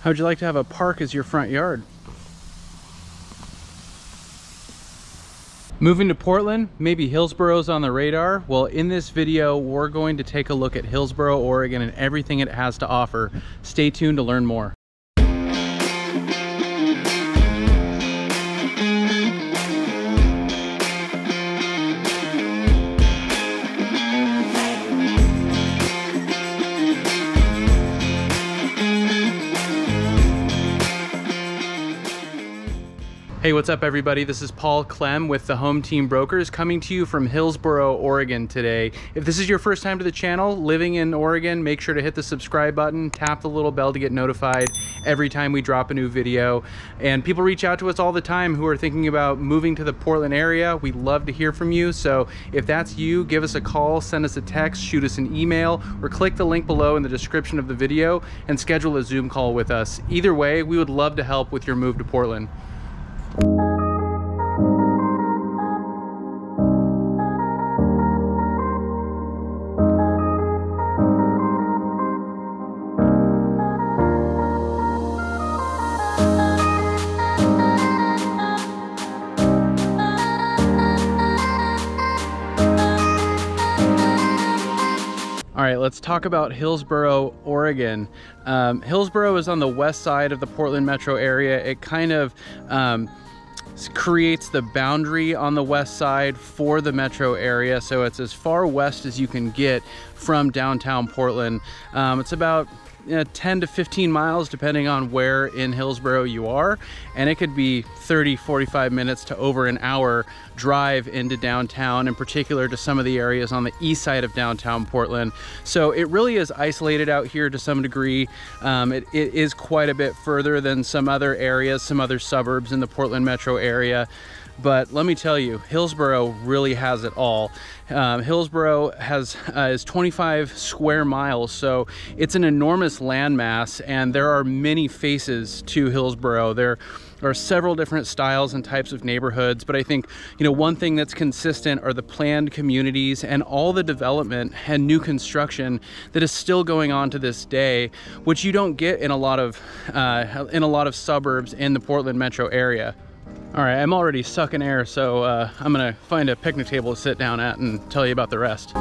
How'd you like to have a park as your front yard? Moving to Portland, maybe Hillsboro's on the radar. Well, in this video, we're going to take a look at Hillsboro, Oregon and everything it has to offer. Stay tuned to learn more. Hey, what's up everybody? This is Paul Clem with the Home Team Brokers coming to you from Hillsboro, Oregon today. If this is your first time to the channel, living in Oregon, make sure to hit the subscribe button, tap the little bell to get notified every time we drop a new video. And people reach out to us all the time who are thinking about moving to the Portland area. We love to hear from you. So if that's you, give us a call, send us a text, shoot us an email, or click the link below in the description of the video and schedule a Zoom call with us. Either way, we would love to help with your move to Portland. All right, let's talk about Hillsboro, Oregon. Hillsboro is on the west side of the Portland metro area. It kind of creates the boundary on the west side for the metro area. So it's as far west as you can get from downtown Portland. It's about 10 to 15 miles depending on where in Hillsboro you are, and it could be 30-45 minutes to over an hour drive into downtown, in particular to some of the areas on the east side of downtown Portland. So it really is isolated out here to some degree. It is quite a bit further than some other areas, some other suburbs in the Portland metro area. But let me tell you, Hillsboro really has it all. Hillsboro is 25 square miles, so it's an enormous landmass, and there are many faces to Hillsboro. There are several different styles and types of neighborhoods, but I think, you know, one thing that's consistent are the planned communities and all the development and new construction that is still going on to this day, which you don't get in a lot of suburbs in the Portland metro area. All right, I'm already sucking air, so I'm gonna find a picnic table to sit down at and tell you about the rest.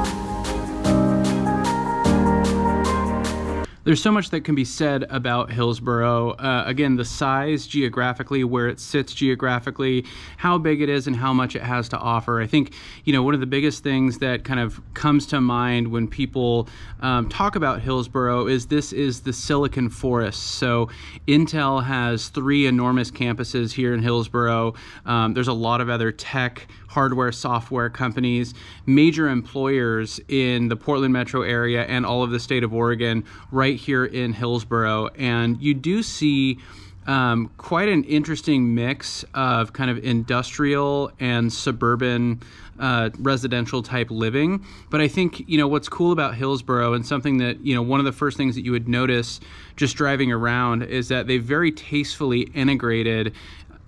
There's so much that can be said about Hillsboro. Again, the size geographically, where it sits geographically, how big it is and how much it has to offer. I think, you know, one of the biggest things that kind of comes to mind when people talk about Hillsboro is this is the Silicon Forest. So Intel has 3 enormous campuses here in Hillsboro. There's a lot of other tech, hardware, software companies, major employers in the Portland metro area and all of the state of Oregon right here in Hillsboro. And you do see quite an interesting mix of kind of industrial and suburban residential type living. But I think, you know, what's cool about Hillsboro, and something that, you know, one of the first things that you would notice just driving around, is that they very tastefully integrated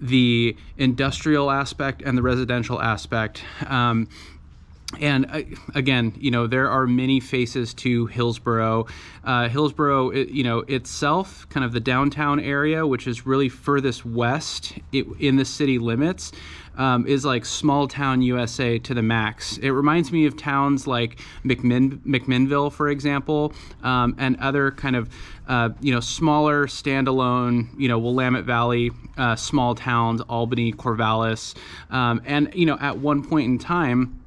the industrial aspect and the residential aspect. And again, you know, there are many faces to Hillsboro. Hillsboro, you know, itself, kind of the downtown area, which is really furthest west in the city limits, is like small town USA to the max. It reminds me of towns like McMinnville, for example, and other kind of you know, smaller standalone, you know, Willamette Valley small towns, Albany, Corvallis, and, you know, at one point in time,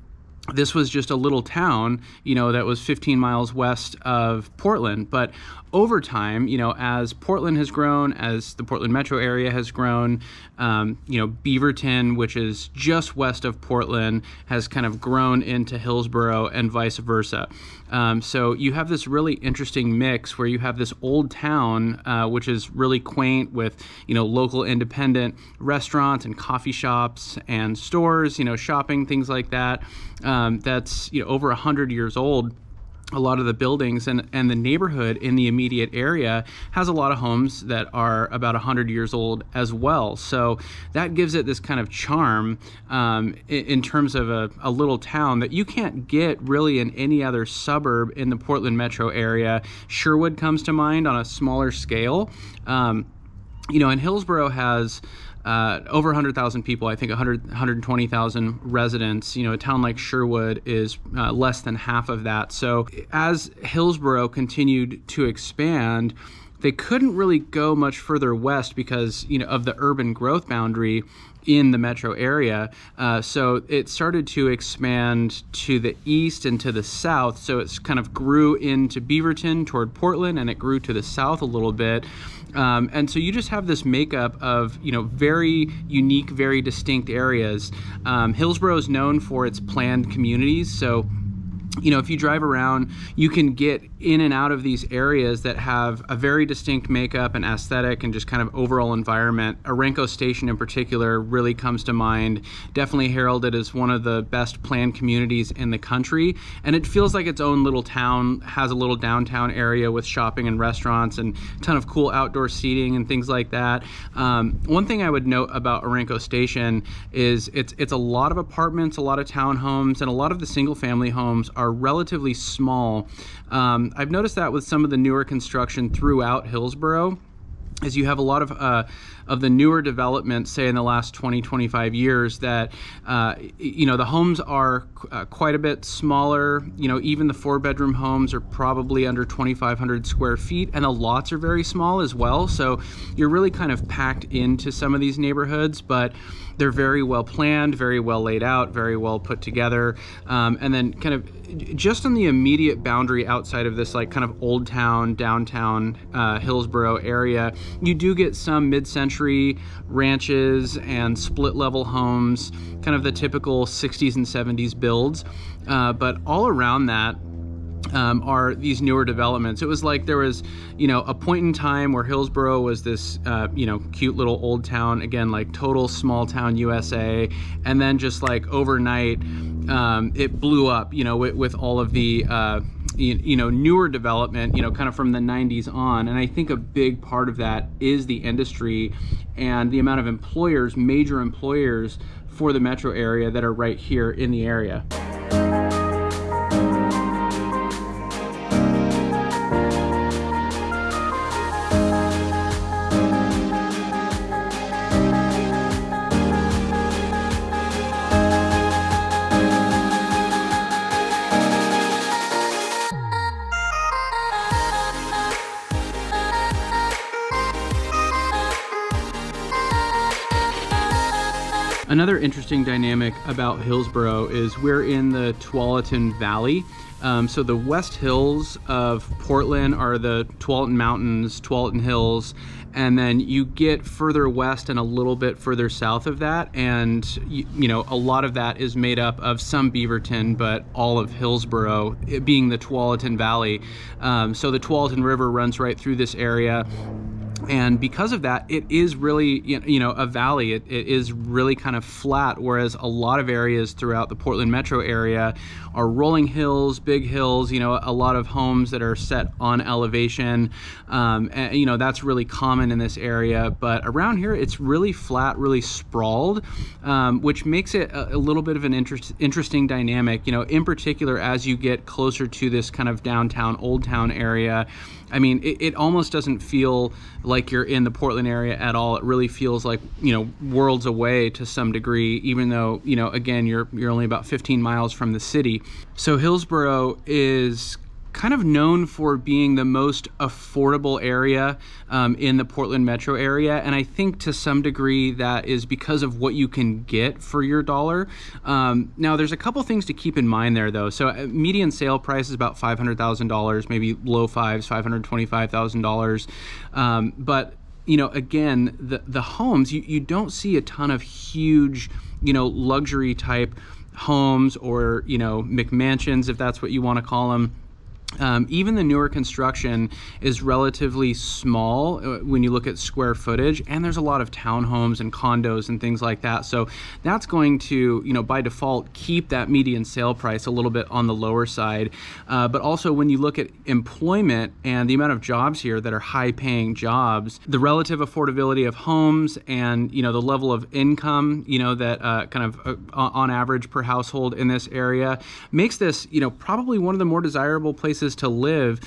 this was just a little town, you know, that was 15 miles west of Portland. But over time, you know, as Portland has grown, as the Portland metro area has grown, you know, Beaverton, which is just west of Portland, has kind of grown into Hillsboro and vice versa. So you have this really interesting mix where you have this old town, which is really quaint with, you know, local independent restaurants and coffee shops and stores, you know, shopping, things like that. That's, you know, over 100 years old. a lot of the buildings and the neighborhood in the immediate area has a lot of homes that are about 100 years old as well. So that gives it this kind of charm in terms of a little town that you can't get really in any other suburb in the Portland metro area. Sherwood comes to mind on a smaller scale. You know, and Hillsboro has over 100,000 people, I think 120,000 residents. You know, a town like Sherwood is less than half of that. So as Hillsboro continued to expand, they couldn't really go much further west because, you know, of the urban growth boundary in the metro area. So it started to expand to the east and to the south. So it's kind of grew into Beaverton toward Portland, and it grew to the south a little bit. And so you just have this makeup of, you know, very unique, very distinct areas. Hillsboro is known for its planned communities. So, you know, if you drive around, you can get in and out of these areas that have a very distinct makeup and aesthetic and just kind of overall environment. Orenco Station in particular really comes to mind, definitely heralded as one of the best planned communities in the country. And it feels like its own little town, has a little downtown area with shopping and restaurants and a ton of cool outdoor seating and things like that. One thing I would note about Orenco Station is it's a lot of apartments, a lot of townhomes, and a lot of the single family homes are relatively small. I've noticed that with some of the newer construction throughout Hillsboro, is you have a lot of the newer developments, say in the last 20-25 years, that you know, the homes are quite a bit smaller. You know, even the 4-bedroom homes are probably under 2,500 square feet, and the lots are very small as well. So you're really kind of packed into some of these neighborhoods, but they're very well planned, very well laid out, very well put together. And then kind of just on the immediate boundary outside of this like kind of old town, downtown Hillsboro area, you do get some mid-century ranches and split level homes, kind of the typical 60s and 70s builds. But all around that are these newer developments. It was like there was, you know, a point in time where Hillsboro was this, you know, cute little old town, again, like total small town USA. And then just like overnight, it blew up, you know, with all of the, you know, newer development, you know, kind of from the 90s on. And I think a big part of that is the industry and the amount of employers, major employers for the metro area that are right here in the area. Another interesting dynamic about Hillsboro is we're in the Tualatin Valley. So the West Hills of Portland are the Tualatin Mountains, Tualatin Hills, and then you get further west and a little bit further south of that, and you know, a lot of that is made up of some Beaverton, but all of Hillsboro, it being the Tualatin Valley. So the Tualatin River runs right through this area. And because of that, it is really, you know, a valley. It is really kind of flat, whereas a lot of areas throughout the Portland metro area are rolling hills, big hills, you know, a lot of homes that are set on elevation. And, you know, that's really common in this area. But around here, it's really flat, really sprawled, which makes it a little bit of an interesting dynamic, you know, in particular, as you get closer to this kind of downtown, old town area. I mean, it almost doesn't feel like you're in the Portland area at all. It really feels like, you know, worlds away to some degree, even though, you know, again, you're only about 15 miles from the city. So Hillsboro is kind of known for being the most affordable area in the Portland metro area. And I think to some degree that is because of what you can get for your dollar. Now there's a couple things to keep in mind there though. So median sale price is about $500,000, maybe low fives, $525,000. But you know, again, the homes, you don't see a ton of huge, you know, luxury type homes or, you know, McMansions, if that's what you want to call them. Even the newer construction is relatively small when you look at square footage, and there's a lot of townhomes and condos and things like that. So that's going to, you know, by default, keep that median sale price a little bit on the lower side. But also when you look at employment and the amount of jobs here that are high-paying jobs, the relative affordability of homes and, you know, the level of income, you know, that on average per household in this area makes this, you know, probably one of the more desirable places to live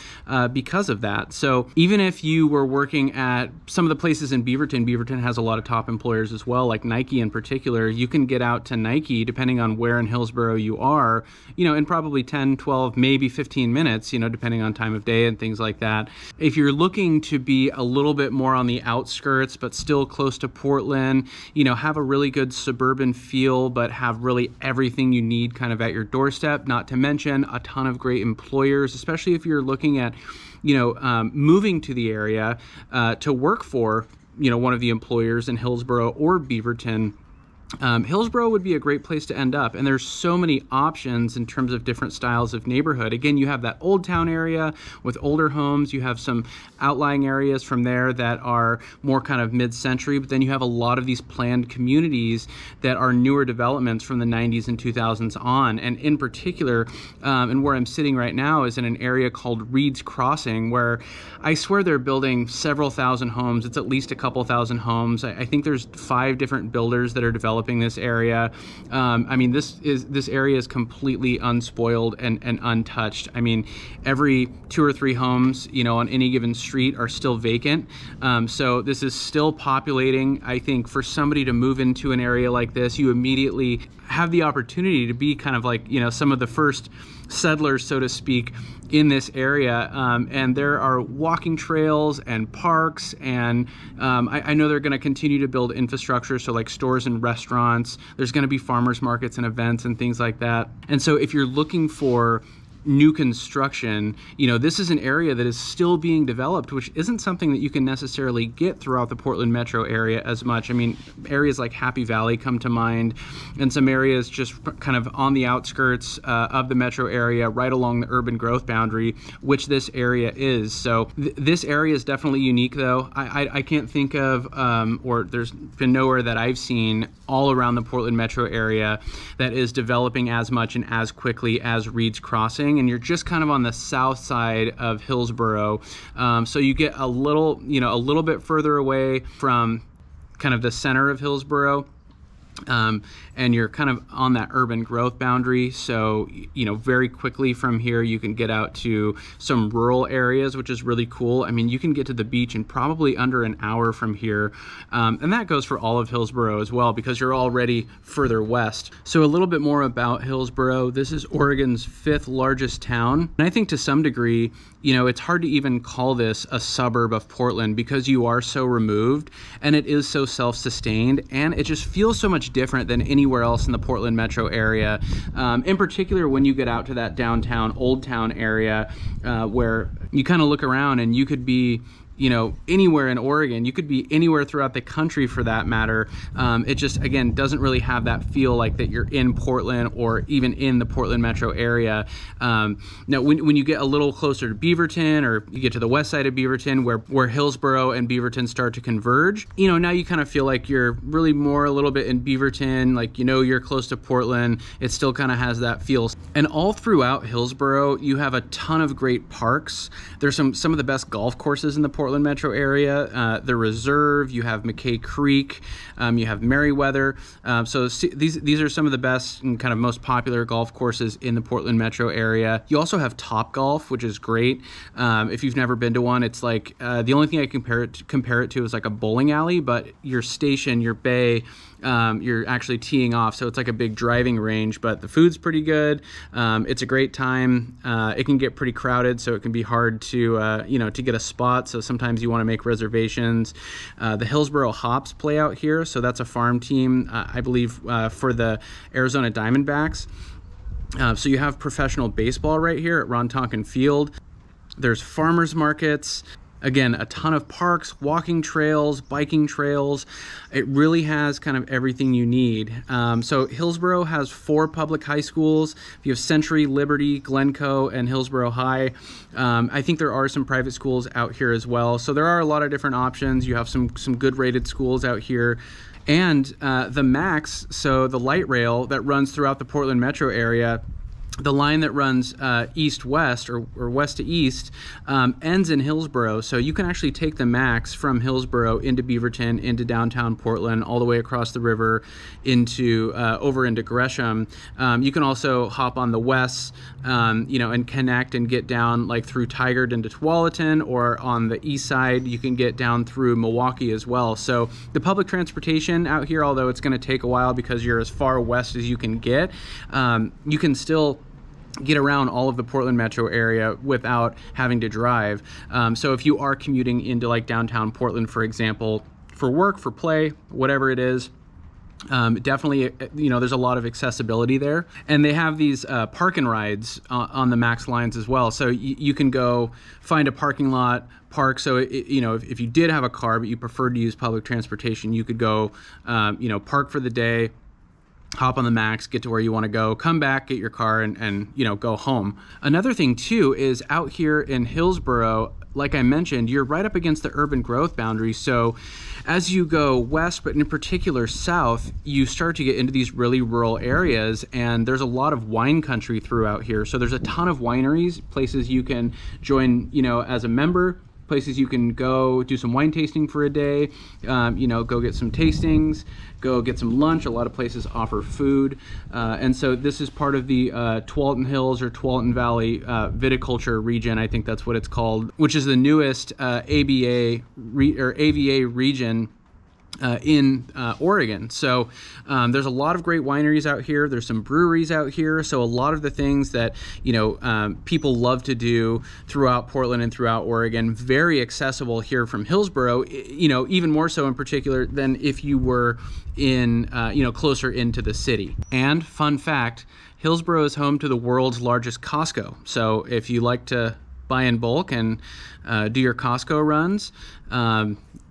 because of that. So even if you were working at some of the places in Beaverton has a lot of top employers as well, like Nike in particular. You can get out to Nike, depending on where in Hillsboro you are, you know, in probably 10, 12, maybe 15 minutes, you know, depending on time of day and things like that. If you're looking to be a little bit more on the outskirts, but still close to Portland, you know, have a really good suburban feel, but have really everything you need kind of at your doorstep, not to mention a ton of great employers, especially if you're looking at, you know, moving to the area to work for, you know, one of the employers in Hillsboro or Beaverton. Hillsboro would be a great place to end up, and there's so many options in terms of different styles of neighborhood. Again, you have that old town area with older homes, you have some outlying areas from there that are more kind of mid-century, but then you have a lot of these planned communities that are newer developments from the 90s and 2000s on. And in particular, and where I'm sitting right now is in an area called Reed's Crossing, where I swear they're building several thousand homes. It's at least a couple thousand homes. I think there's 5 different builders that are developing this area. I mean, this area is completely unspoiled and untouched. I mean, every 2 or 3 homes, you know, on any given street are still vacant. So this is still populating. I think for somebody to move into an area like this, you immediately have the opportunity to be kind of like, you know, some of the first settlers, so to speak, in this area. And there are walking trails and parks, and I know they're going to continue to build infrastructure, so like stores and restaurants. There's going to be farmers markets and events and things like that. And so if you're looking for new construction, you know, this is an area that is still being developed, which isn't something that you can necessarily get throughout the Portland metro area as much. I mean, areas like Happy Valley come to mind, and some areas just kind of on the outskirts of the metro area, right along the urban growth boundary, which this area is. So this area is definitely unique, though. I can't think of, or there's been nowhere that I've seen all around the Portland metro area that is developing as much and as quickly as Reed's Crossing. And you're just kind of on the south side of Hillsboro, so you get a little bit further away from kind of the center of Hillsboro. And you're kind of on that urban growth boundary. So, you know, very quickly from here, you can get out to some rural areas, which is really cool. I mean, you can get to the beach in probably under an hour from here. And that goes for all of Hillsboro as well, because you're already further west. So a little bit more about Hillsboro. This is Oregon's 5th largest town. And I think to some degree, you know, it's hard to even call this a suburb of Portland because you are so removed and it is so self-sustained, and it just feels so much different than anywhere else in the Portland metro area. In particular, when you get out to that downtown, old town area, where you kind of look around and you could be, you know, anywhere in Oregon. You could be anywhere throughout the country for that matter. It just, again, doesn't really have that feel like that you're in Portland or even in the Portland metro area. Now, when you get a little closer to Beaverton, or you get to the west side of Beaverton, where Hillsboro and Beaverton start to converge, you know, now you kind of feel like you're really more a little bit in Beaverton, like, you know, you're close to Portland. It still kind of has that feel. And all throughout Hillsboro, you have a ton of great parks. There's some of the best golf courses in the Portland metro area. The Reserve, you have McKay Creek, you have Meriwether. So these are some of the best and kind of most popular golf courses in the Portland metro area. You also have Topgolf, which is great. If you've never been to one, it's like the only thing I compare it to is like a bowling alley, but your station, your bay, you're actually teeing off, so it's like a big driving range, but the food's pretty good. It's a great time. It can get pretty crowded, so it can be hard to to get a spot, so sometimes you want to make reservations. The Hillsboro Hops play out here, so that's a farm team, I believe, for the Arizona Diamondbacks. So you have professional baseball right here at Ron Tonkin Field. There's farmers markets. Again, a ton of parks, walking trails, biking trails. It really has kind of everything you need. So Hillsboro has 4 public high schools. You have Century, Liberty, Glencoe, and Hillsboro High. I think there are some private schools out here as well. So there are a lot of different options. You have some good rated schools out here. And the MAX, so the light rail that runs throughout the Portland metro area, the line that runs east-west or west to east ends in Hillsboro. So you can actually take the MAX from Hillsboro into Beaverton, into downtown Portland, all the way across the river into over into Gresham. You can also hop on the west, you know, and connect and get down like through Tigard into Tualatin, or on the east side you can get down through Milwaukee as well. So the public transportation out here, although it's going to take a while because you're as far west as you can get, you can still get around all of the Portland metro area without having to drive. So if you are commuting into like downtown Portland, for example, for work, for play, whatever it is, definitely, you know, there's a lot of accessibility there. And they have these park and rides on the MAX lines as well. So you can go find a parking lot, park. So, you know, if you did have a car, but you preferred to use public transportation, you could go, you know, park for the day, hop on the MAX, get to where you want to go, come back, get your car, and you know, go home. Another thing too is out here in Hillsboro, like I mentioned, you're right up against the urban growth boundary. So as you go west, but in particular south, you start to get into these really rural areas, and there's a lot of wine country throughout here. So there's a ton of wineries, places you can join, you know, as a member, places you can go do some wine tasting for a day, you know, go get some tastings, go get some lunch. A lot of places offer food. And so this is part of the Tualatin Hills or Tualatin Valley viticulture region. I think that's what it's called, which is the newest AVA region in Oregon. So there's a lot of great wineries out here. There's some breweries out here. So a lot of the things that, you know, people love to do throughout Portland and throughout Oregon, very accessible here from Hillsboro, you know, even more so in particular than if you were in, you know, closer into the city. And fun fact, Hillsboro is home to the world's largest Costco. So if you like to buy in bulk and do your Costco runs,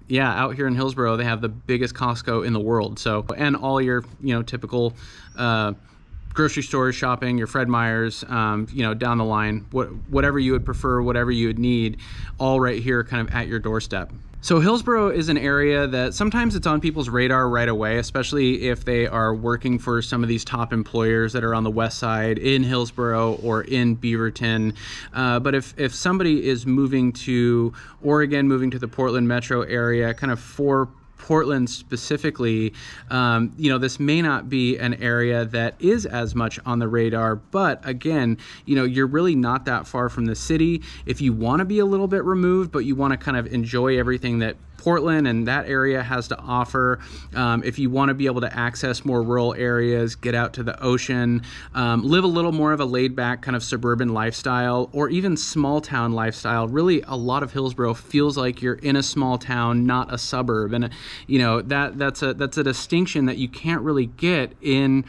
yeah, out here in Hillsboro, they have the biggest Costco in the world. So, and all your, you know, typical grocery stores, shopping, your Fred Meyers, you know, down the line, whatever you would prefer, whatever you would need, all right here kind of at your doorstep. So Hillsboro is an area that sometimes it's on people's radar right away, especially if they are working for some of these top employers that are on the west side in Hillsboro or in Beaverton. But if somebody is moving to Oregon, moving to the Portland metro area, kind of for Portland specifically, you know, this may not be an area that is as much on the radar, but again, you know, you're really not that far from the city. If you want to be a little bit removed, but you want to kind of enjoy everything that Portland and that area has to offer, if you want to be able to access more rural areas, get out to the ocean, live a little more of a laid-back kind of suburban lifestyle, or even small town lifestyle. Really, a lot of Hillsboro feels like you're in a small town, not a suburb, and you know, that's a distinction that you can't really get in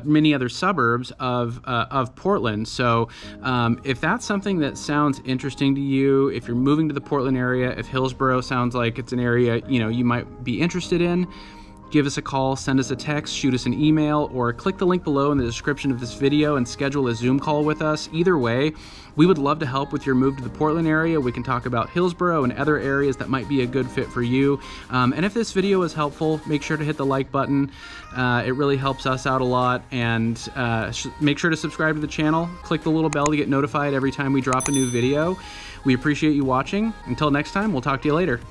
many other suburbs of Portland. So if that's something that sounds interesting to you, if you're moving to the Portland area, if Hillsboro sounds like it's an area, you know, you might be interested in, give us a call, send us a text, shoot us an email, or click the link below in the description of this video and schedule a Zoom call with us. Either way, we would love to help with your move to the Portland area. We can talk about Hillsboro and other areas that might be a good fit for you. And if this video was helpful, make sure to hit the like button. It really helps us out a lot. And make sure to subscribe to the channel. Click the little bell to get notified every time we drop a new video. We appreciate you watching. Until next time, we'll talk to you later.